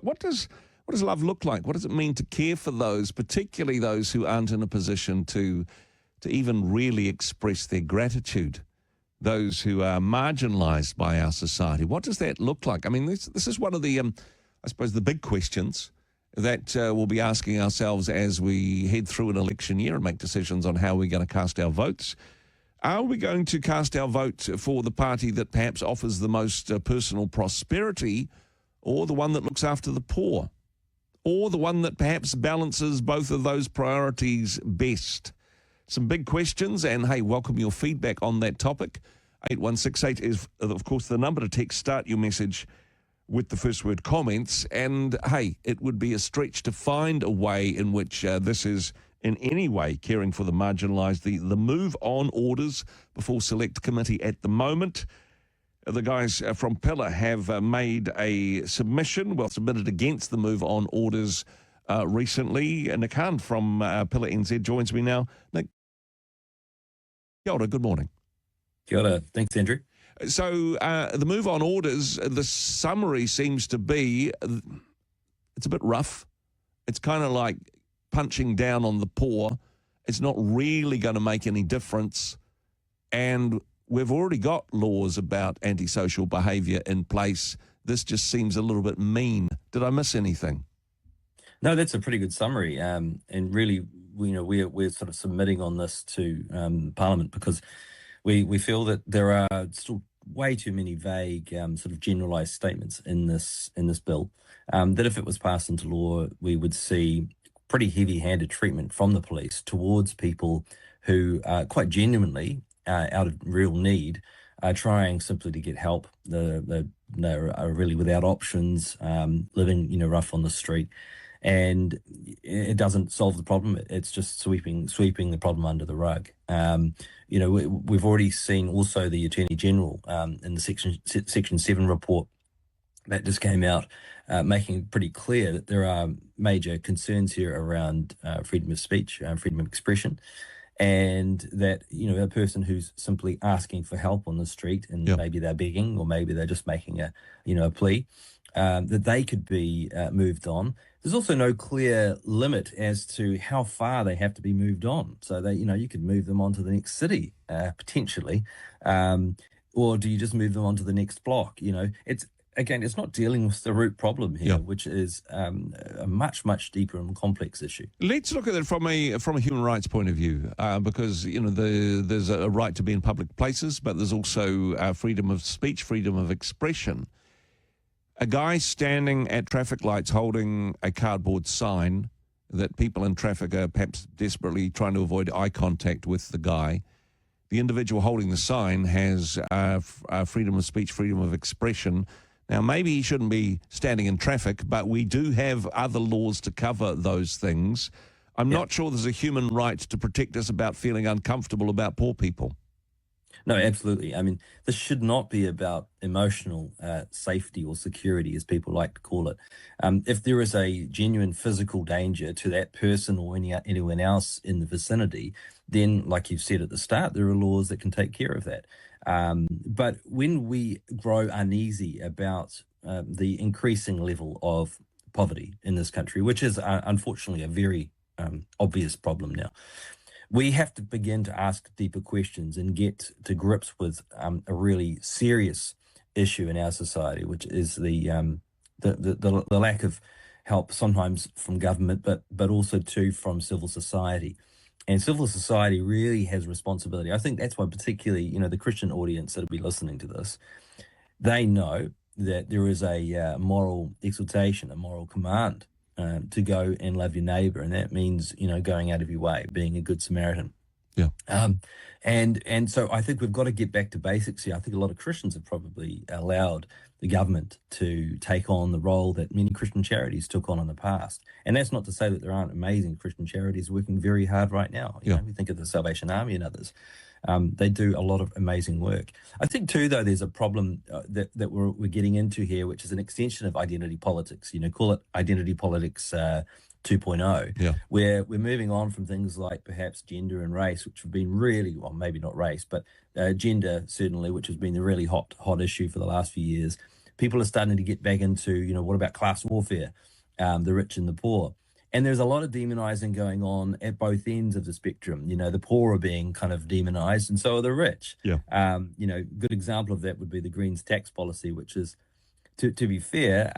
What does love look like? What does it mean to care for those, particularly those who aren't in a position to even really express their gratitude? Those who are marginalised by our society. What does that look like? I mean, this is one of the, I suppose, the big questions that we'll be asking ourselves as we head through an election year and make decisions on how we're going to cast our votes. Are we going to cast our vote for the party that perhaps offers the most personal prosperity, or the one that looks after the poor, or the one that perhaps balances both of those priorities best? Some big questions, and hey, welcome your feedback on that topic. 8168 is, of course, the number to text. Start your message with the first word comments. And hey, it would be a stretch to find a way in which this is in any way caring for the marginalised. The move on orders before select committee at the moment. The guys from Pillar have made a submitted against the move on orders recently. Nick Hahn from Pillar NZ joins me now. Nick, kia ora, good morning. Kia ora. Thanks, Andrew. So the move on orders, the summary seems to be, it's a bit rough. It's kind of like punching down on the poor. It's not really going to make any difference. And we've already got laws about antisocial behaviour in place. This just seems a little bit mean. Did I miss anything? No, that's a pretty good summary. And really, we're sort of submitting on this to Parliament because we feel that there are still way too many vague sort of generalised statements in this bill, that if it was passed into law, we would see pretty heavy-handed treatment from the police towards people who quite genuinely, out of real need, are trying simply to get help. They are really without options, living rough on the street. And it doesn't solve the problem. It's just sweeping the problem under the rug. We've already seen also the Attorney General in the Section 7 report that just came out, making it pretty clear that there are major concerns here around freedom of speech, freedom of expression, and that a person who's simply asking for help on the street, and maybe they're begging, or maybe they're just making a plea, that they could be moved on. There's also no clear limit as to how far they have to be moved on. So that you could move them on to the next city potentially, or do you just move them on to the next block? It's not dealing with the root problem here, which is a much, much deeper and complex issue. Let's look at it from a human rights point of view, because there's a right to be in public places, but there's also freedom of speech, freedom of expression. A guy standing at traffic lights holding a cardboard sign that people in traffic are perhaps desperately trying to avoid eye contact with the guy. The individual holding the sign has freedom of speech, freedom of expression. Now, maybe he shouldn't be standing in traffic, but we do have other laws to cover those things. I'm not sure there's a human right to protect us about feeling uncomfortable about poor people. No, absolutely. I mean, this should not be about emotional safety or security, as people like to call it. If there is a genuine physical danger to that person or anyone else in the vicinity, then, like you've said at the start, there are laws that can take care of that. But when we grow uneasy about the increasing level of poverty in this country, which is unfortunately a very obvious problem now, we have to begin to ask deeper questions and get to grips with a really serious issue in our society, which is the lack of help, sometimes from government, but also too from civil society. And civil society really has responsibility. I think that's why particularly, the Christian audience that will be listening to this, they know that there is a moral exhortation, a moral command to go and love your neighbour, and that means going out of your way, being a good Samaritan. And so I think we've got to get back to basics here. I think a lot of Christians have probably allowed the government to take on the role that many Christian charities took on in the past. And that's not to say that there aren't amazing Christian charities working very hard right now. We think of the Salvation Army and others. They do a lot of amazing work. I think too, though, there's a problem that we're getting into here, which is an extension of identity politics. Call it identity politics 2.0, where we're moving on from things like perhaps gender and race, which have been really, well, maybe not race, but gender certainly, which has been the really hot issue for the last few years, People are starting to get back into, what about class warfare, the rich and the poor? And there's a lot of demonizing going on at both ends of the spectrum. The poor are being kind of demonized, and so are the rich. Yeah. Good example of that would be the Greens tax policy, which is, to be fair,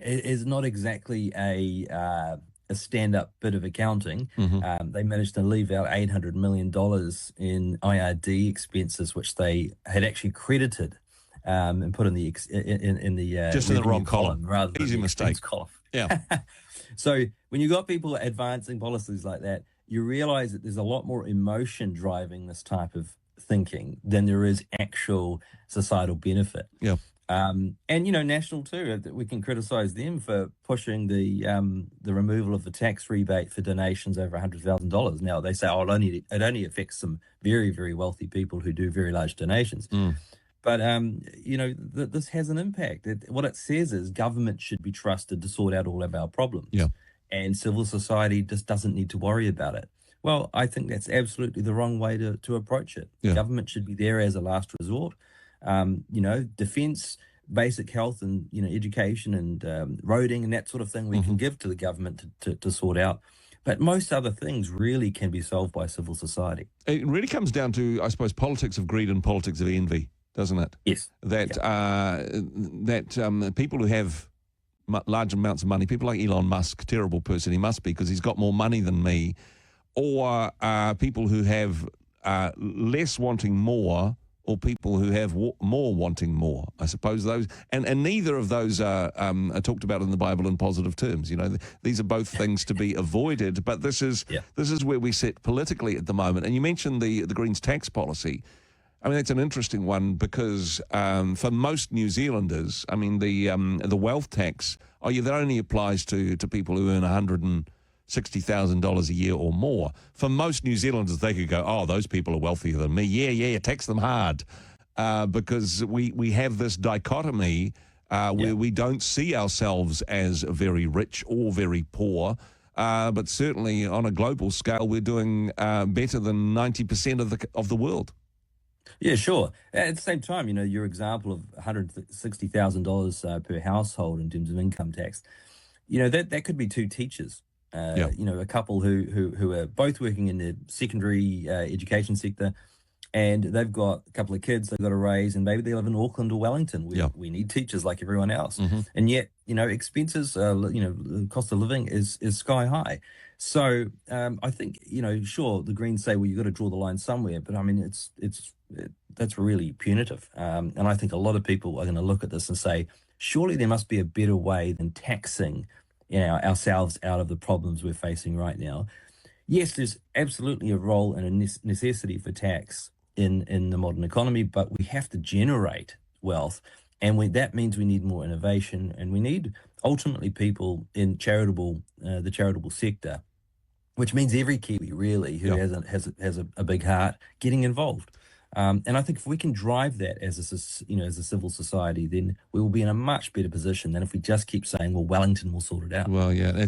is not exactly a stand-up bit of accounting. They managed to leave out $800 million in IRD expenses, which they had actually credited and put in the just in the wrong column rather than easy the mistake expense column. Yeah. So when you got people advancing policies like that, you realize that there's a lot more emotion driving this type of thinking than there is actual societal benefit. Yeah. And National too. We can criticize them for pushing the removal of the tax rebate for donations over $100,000. Now they say, it only affects some very, very wealthy people who do very large donations. But this has an impact. What it says is government should be trusted to sort out all of our problems. Yeah. And civil society just doesn't need to worry about it. Well, I think that's absolutely the wrong way to approach it. Yeah. Government should be there as a last resort. Defence, basic health, and education, and roading, and that sort of thing we can give to the government to sort out. But most other things really can be solved by civil society. It really comes down to, I suppose, politics of greed and politics of envy, doesn't it? Yes. That people who have large amounts of money, people like Elon Musk, terrible person he must be because he's got more money than me, or people who have less wanting more, or people who have more wanting more. I suppose those, and neither of those are talked about in the Bible in positive terms. These are both things to be avoided. But this is where we sit politically at the moment. And you mentioned the Greens tax policy. I mean, that's an interesting one because for most New Zealanders, I mean, the wealth tax, that only applies to people who earn $160,000 a year or more. For most New Zealanders, they could go, those people are wealthier than me. Yeah, tax them hard. Because we have this dichotomy where we don't see ourselves as very rich or very poor. But certainly on a global scale, we're doing better than 90% of the world. Yeah, sure. At the same time, your example of $160,000 per household in terms of income tax, that could be two teachers. A couple who are both working in the secondary education sector, and they've got a couple of kids they've got to raise, and maybe they live in Auckland or Wellington. We need teachers like everyone else, and yet expenses, the cost of living is sky high. So I think sure, the Greens say, well, you've got to draw the line somewhere, but I mean that's really punitive, and I think a lot of people are going to look at this and say, surely there must be a better way than taxing ourselves out of the problems we're facing right now. Yes, there's absolutely a role and a necessity for tax in the modern economy, but we have to generate wealth, and that means we need more innovation, and we need ultimately people in the charitable sector, which means every Kiwi really who has a big heart getting involved. And I think if we can drive that as a civil society, then we will be in a much better position than if we just keep saying, well, Wellington will sort it out. Well, yeah,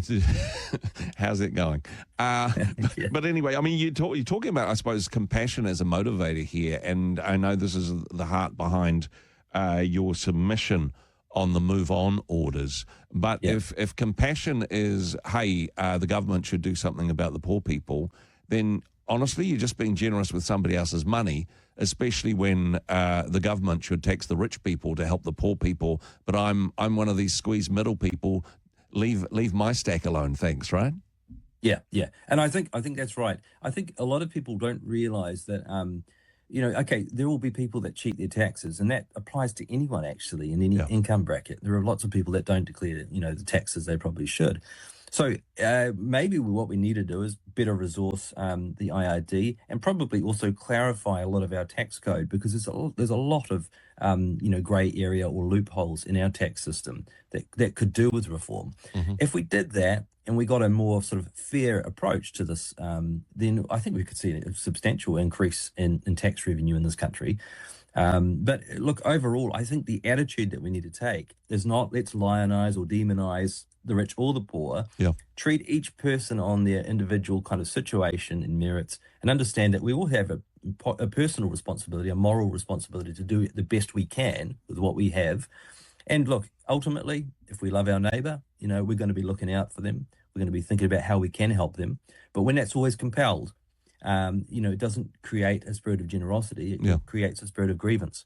how's it going? But anyway, I mean, you're talking about, I suppose, compassion as a motivator here, and I know this is the heart behind your submission on the move on orders. But if compassion is, hey, the government should do something about the poor people, then honestly, you're just being generous with somebody else's money, especially when the government should tax the rich people to help the poor people. But I'm one of these squeezed middle people. Leave my stack alone, thanks, right? Yeah. And I think that's right. I think a lot of people don't realize that, there will be people that cheat their taxes, and that applies to anyone actually in any income bracket. There are lots of people that don't declare, the taxes they probably should. So maybe what we need to do is better resource the IRD, and probably also clarify a lot of our tax code, because there's a lot of grey area or loopholes in our tax system that could do with reform. If we did that and we got a more sort of fair approach to this, then I think we could see a substantial increase in tax revenue in this country. But look, overall, I think the attitude that we need to take is not let's lionize or demonize the rich or the poor. Treat each person on their individual kind of situation and merits, and understand that we all have a personal responsibility, a moral responsibility to do the best we can with what we have. And look, ultimately, if we love our neighbour, we're going to be looking out for them. We're going to be thinking about how we can help them. But when that's always compelled, it doesn't create a spirit of generosity. It Yeah. creates a spirit of grievance.